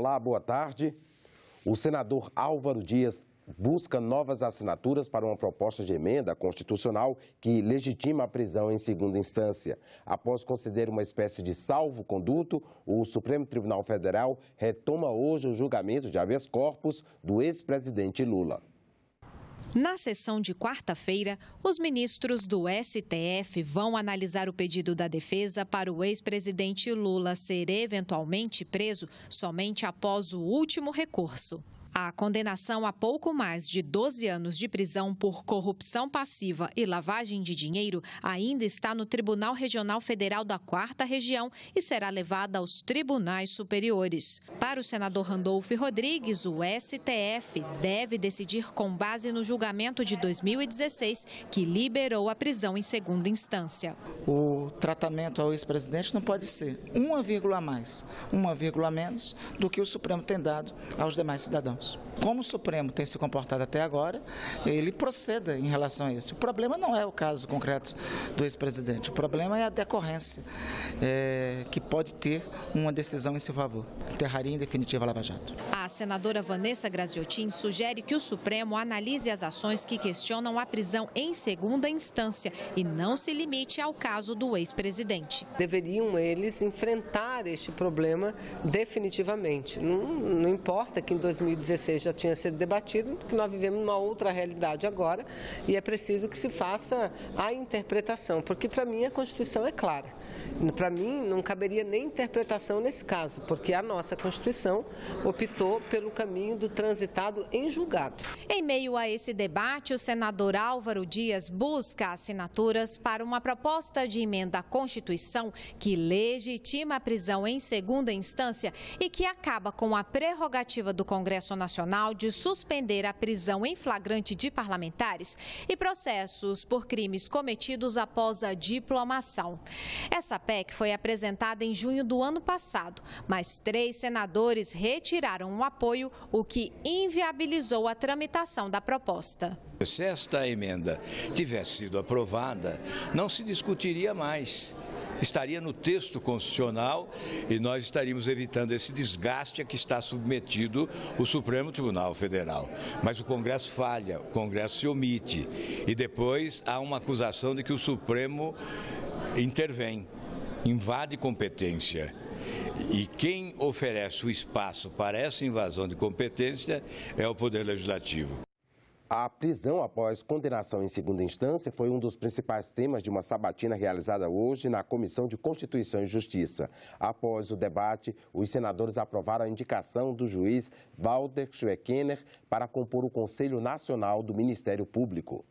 Olá, boa tarde. O senador Álvaro Dias busca novas assinaturas para uma proposta de emenda constitucional que legitima a prisão em segunda instância. Após conceder uma espécie de salvo-conduto, o Supremo Tribunal Federal retoma hoje o julgamento de habeas corpus do ex-presidente Lula. Na sessão de quarta-feira, os ministros do STF vão analisar o pedido da defesa para o ex-presidente Lula ser eventualmente preso somente após o último recurso. A condenação a pouco mais de 12 anos de prisão por corrupção passiva e lavagem de dinheiro ainda está no Tribunal Regional Federal da 4ª Região e será levada aos tribunais superiores. Para o senador Randolfo Rodrigues, o STF deve decidir com base no julgamento de 2016, que liberou a prisão em segunda instância. O tratamento ao ex-presidente não pode ser uma vírgula a mais, uma vírgula a menos do que o Supremo tem dado aos demais cidadãos. Como o Supremo tem se comportado até agora, ele proceda em relação a isso. O problema não é o caso concreto do ex-presidente, o problema é a decorrência, que pode ter uma decisão em seu favor. Enterraria em definitiva a Lava Jato. A senadora Vanessa Graziotin sugere que o Supremo analise as ações que questionam a prisão em segunda instância e não se limite ao caso do ex-presidente. Deveriam eles enfrentar este problema definitivamente. Não importa que em 2016 já tinha sido debatido, porque nós vivemos numa outra realidade agora e é preciso que se faça a interpretação, porque para mim a Constituição é clara. Para mim não caberia nem interpretação nesse caso, porque a nossa Constituição optou pelo caminho do transitado em julgado. Em meio a esse debate, o senador Álvaro Dias busca assinaturas para uma proposta de emenda à Constituição que legitima a prisão em segunda instância e que acaba com a prerrogativa do Congresso Nacional de suspender a prisão em flagrante de parlamentares e processos por crimes cometidos após a diplomação. Essa PEC foi apresentada em junho do ano passado, mas 3 senadores retiraram o apoio, o que inviabilizou a tramitação da proposta. Se esta emenda tivesse sido aprovada, não se discutiria mais. Estaria no texto constitucional e nós estaríamos evitando esse desgaste a que está submetido o Supremo Tribunal Federal. Mas o Congresso falha, o Congresso se omite e depois há uma acusação de que o Supremo intervém, invade competência. E quem oferece o espaço para essa invasão de competência é o Poder Legislativo. A prisão após condenação em segunda instância foi um dos principais temas de uma sabatina realizada hoje na Comissão de Constituição e Justiça. Após o debate, os senadores aprovaram a indicação do juiz Walter Schweckener para compor o Conselho Nacional do Ministério Público.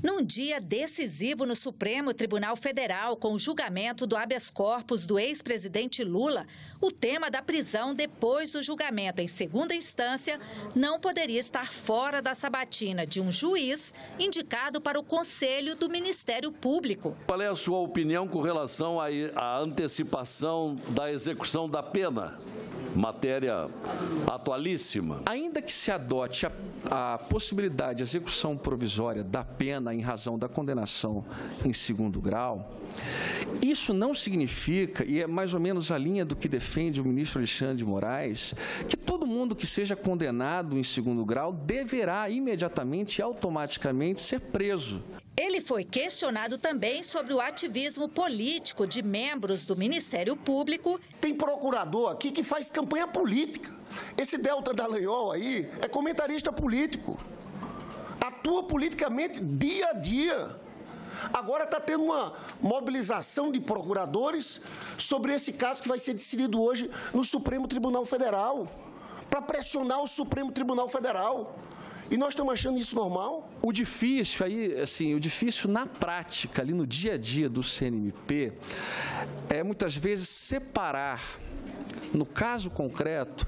Num dia decisivo no Supremo Tribunal Federal, com o julgamento do habeas corpus do ex-presidente Lula, o tema da prisão depois do julgamento em segunda instância não poderia estar fora da sabatina de um juiz indicado para o Conselho do Ministério Público. Qual é a sua opinião com relação à antecipação da execução da pena? Matéria atualíssima. Ainda que se adote a possibilidade de execução provisória da pena em razão da condenação em segundo grau, isso não significa, e é mais ou menos a linha do que defende o ministro Alexandre de Moraes, que todo mundo que seja condenado em segundo grau deverá imediatamente e automaticamente ser preso. Ele foi questionado também sobre o ativismo político de membros do Ministério Público. Tem procurador aqui que faz campanha política. Esse Deltan Dallagnol aí é comentarista político. Atua politicamente dia a dia. Agora está tendo uma mobilização de procuradores sobre esse caso que vai ser decidido hoje no Supremo Tribunal Federal, para pressionar o Supremo Tribunal Federal. E nós estamos achando isso normal? O difícil aí, assim, o difícil na prática, ali no dia a dia do CNMP, é muitas vezes separar, no caso concreto,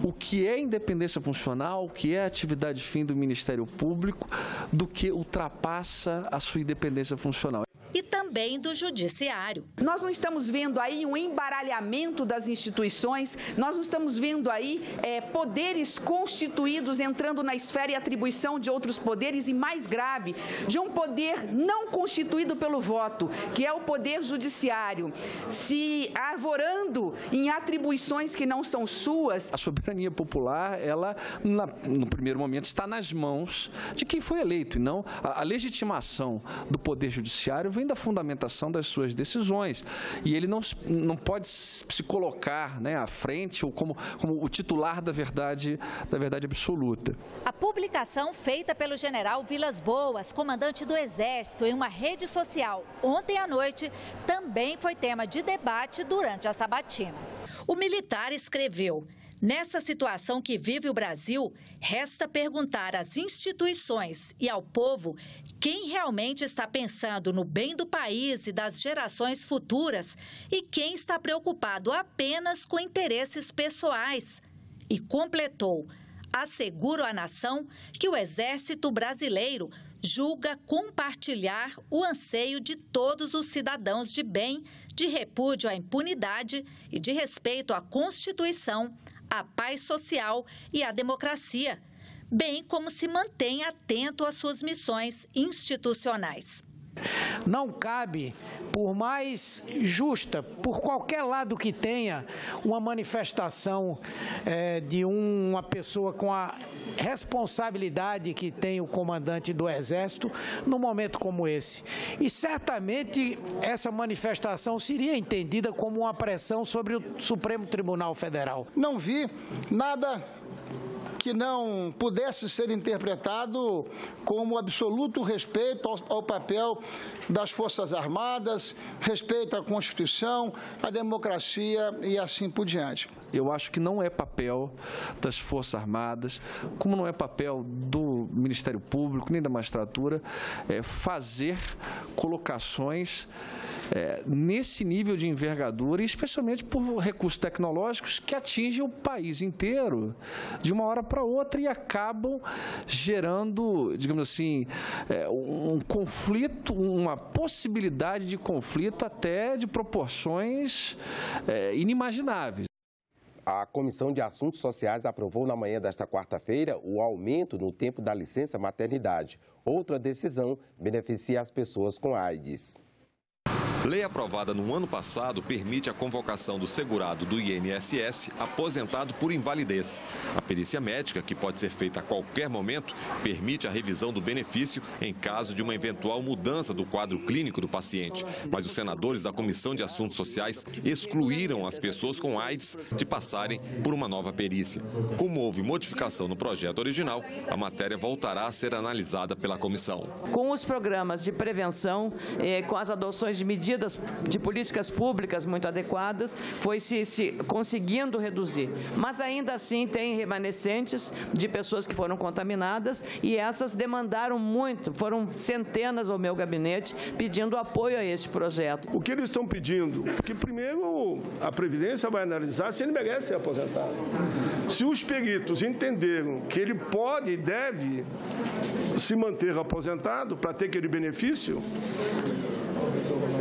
o que é independência funcional, o que é atividade fim do Ministério Público, do que ultrapassa a sua independência funcional. e também do Judiciário. Nós não estamos vendo aí um embaralhamento das instituições, nós não estamos vendo aí poderes constituídos entrando na esfera e atribuição de outros poderes e, mais grave, de um poder não constituído pelo voto, que é o Poder Judiciário, se arvorando em atribuições que não são suas. A soberania popular, ela, no primeiro momento, está nas mãos de quem foi eleito, e não a legitimação do Poder Judiciário vem da fundamentação das suas decisões. E ele não pode se colocar, né, à frente ou como o titular da verdade absoluta. A publicação feita pelo general Vilas Boas, comandante do Exército, em uma rede social ontem à noite, também foi tema de debate durante a sabatina. O militar escreveu: nessa situação que vive o Brasil, resta perguntar às instituições e ao povo quem realmente está pensando no bem do país e das gerações futuras e quem está preocupado apenas com interesses pessoais. E completou: asseguro à nação que o Exército Brasileiro julga compartilhar o anseio de todos os cidadãos de bem, de repúdio à impunidade e de respeito à Constituição, à paz social e à democracia, bem como se mantém atento às suas missões institucionais. Não cabe, por mais justa, por qualquer lado que tenha, uma manifestação de uma pessoa com a responsabilidade que tem o comandante do Exército num momento como esse. E certamente essa manifestação seria entendida como uma pressão sobre o Supremo Tribunal Federal. Não vi nada que não pudesse ser interpretado como absoluto respeito ao papel das Forças Armadas, respeito à Constituição, à democracia e assim por diante. Eu acho que não é papel das Forças Armadas, como não é papel do Ministério Público, nem da magistratura, fazer colocações nesse nível de envergadura, e especialmente por recursos tecnológicos que atingem o país inteiro de uma hora para outra e acabam gerando, digamos assim, um conflito, uma possibilidade de conflito até de proporções inimagináveis. A Comissão de Assuntos Sociais aprovou na manhã desta quarta-feira o aumento no tempo da licença maternidade. Outra decisão beneficia as pessoas com AIDS. Lei aprovada no ano passado permite a convocação do segurado do INSS aposentado por invalidez. A perícia médica, que pode ser feita a qualquer momento, permite a revisão do benefício em caso de uma eventual mudança do quadro clínico do paciente. Mas os senadores da Comissão de Assuntos Sociais excluíram as pessoas com AIDS de passarem por uma nova perícia. Como houve modificação no projeto original, a matéria voltará a ser analisada pela comissão. Com os programas de prevenção, com as adoções de medidas de políticas públicas muito adequadas, foi se conseguindo reduzir. Mas ainda assim tem remanescentes de pessoas que foram contaminadas e essas demandaram muito, foram centenas ao meu gabinete pedindo apoio a este projeto. O que eles estão pedindo? Porque primeiro a Previdência vai analisar se ele merece ser aposentado. Se os peritos entenderam que ele pode e deve se manter aposentado para ter aquele benefício,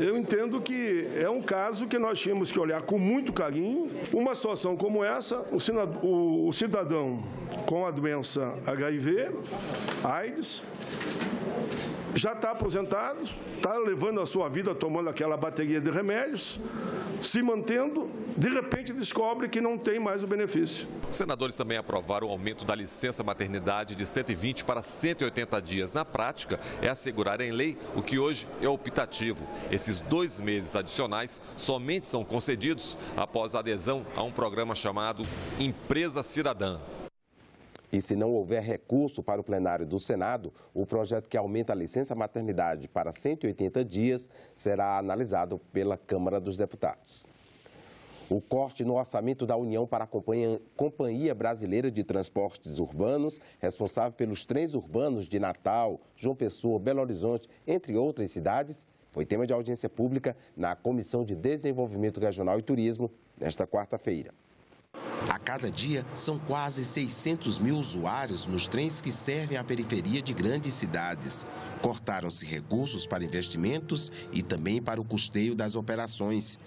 eu entendo que é um caso que nós tínhamos que olhar com muito carinho. Uma situação como essa, o cidadão com a doença HIV, AIDS, já está aposentado, está levando a sua vida tomando aquela bateria de remédios, se mantendo, de repente descobre que não tem mais o benefício. Os senadores também aprovaram o aumento da licença maternidade de 120 para 180 dias. Na prática, é assegurar em lei o que hoje é optativo. Esses 2 meses adicionais somente são concedidos após a adesão a um programa chamado Empresa Cidadã. E se não houver recurso para o plenário do Senado, o projeto que aumenta a licença maternidade para 180 dias será analisado pela Câmara dos Deputados. O corte no orçamento da União para a Companhia Brasileira de Transportes Urbanos, responsável pelos trens urbanos de Natal, João Pessoa, Belo Horizonte, entre outras cidades, foi tema de audiência pública na Comissão de Desenvolvimento Regional e Turismo nesta quarta-feira. A A cada dia, são quase 600 mil usuários nos trens que servem à periferia de grandes cidades. Cortaram-se recursos para investimentos e também para o custeio das operações.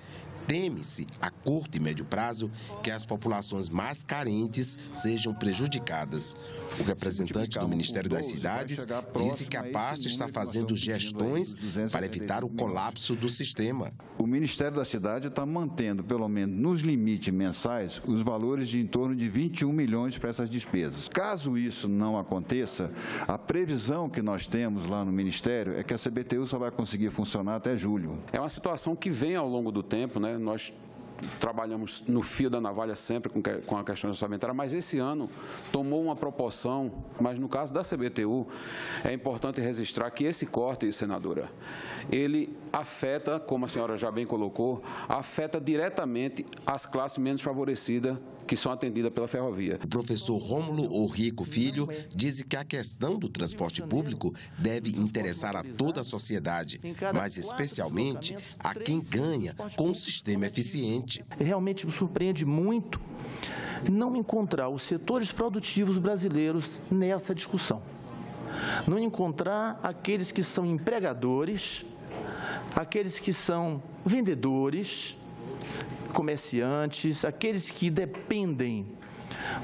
Teme-se, a curto e médio prazo, que as populações mais carentes sejam prejudicadas. O representante do Ministério das Cidades disse que a pasta está fazendo gestões para evitar o colapso do sistema. O Ministério da Cidade está mantendo, pelo menos nos limites mensais, os valores de em torno de 21 milhões para essas despesas. Caso isso não aconteça, a previsão que nós temos lá no Ministério é que a CBTU só vai conseguir funcionar até julho. É uma situação que vem ao longo do tempo, né? Nós trabalhamos no fio da navalha sempre com a questão orçamentária, mas esse ano tomou uma proporção, mas no caso da CBTU, é importante registrar que esse corte, senadora, ele afeta, como a senhora já bem colocou, afeta diretamente as classes menos favorecidas que são atendidas pela ferrovia. O professor Rômulo Orrico Filho diz que a questão do transporte público deve interessar a toda a sociedade, mas especialmente a quem ganha com um sistema eficiente. Realmente me surpreende muito não encontrar os setores produtivos brasileiros nessa discussão. Não encontrar aqueles que são empregadores, aqueles que são vendedores, comerciantes, aqueles que dependem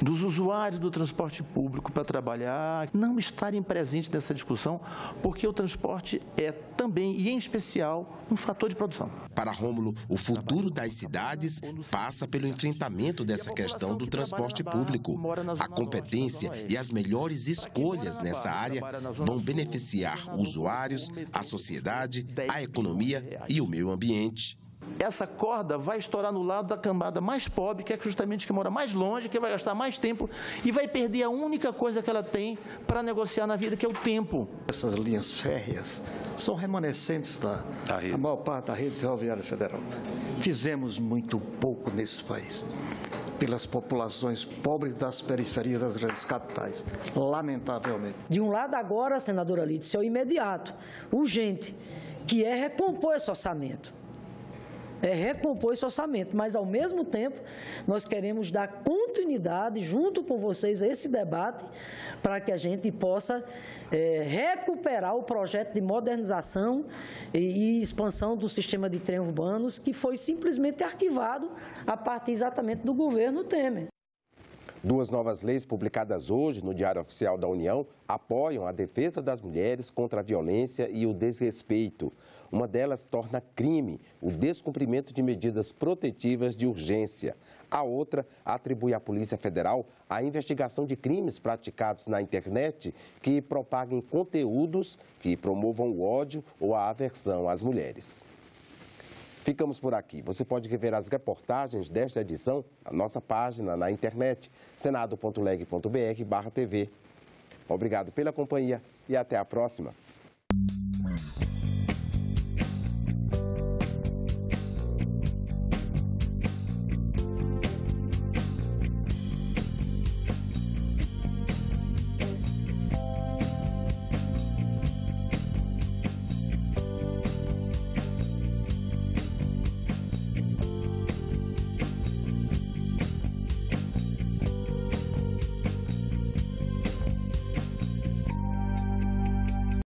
dos usuários do transporte público para trabalhar, não estarem presentes nessa discussão, porque o transporte é também, e em especial, um fator de produção. Para Rômulo, o futuro das cidades passa pelo enfrentamento dessa questão do transporte público. A competência e as melhores escolhas nessa área vão beneficiar usuários, a sociedade, a economia e o meio ambiente. Essa corda vai estourar no lado da camada mais pobre, que é justamente que mora mais longe, que vai gastar mais tempo e vai perder a única coisa que ela tem para negociar na vida, que é o tempo. Essas linhas férreas são remanescentes da maior parte da rede ferroviária federal. Fizemos muito pouco nesse país pelas populações pobres das periferias das grandes capitais, lamentavelmente. De um lado agora, senadora Lídice, é o imediato, urgente, que é recompor esse orçamento. Mas, ao mesmo tempo, nós queremos dar continuidade, junto com vocês, a esse debate, para que a gente possa recuperar o projeto de modernização e expansão do sistema de trem urbanos, que foi simplesmente arquivado a partir exatamente do governo Temer. Duas novas leis publicadas hoje no Diário Oficial da União apoiam a defesa das mulheres contra a violência e o desrespeito. Uma delas torna crime o descumprimento de medidas protetivas de urgência. A outra atribui à Polícia Federal a investigação de crimes praticados na internet que propaguem conteúdos que promovam o ódio ou a aversão às mulheres. Ficamos por aqui. Você pode rever as reportagens desta edição na nossa página na internet, senado.leg.br/tv. Obrigado pela companhia e até a próxima.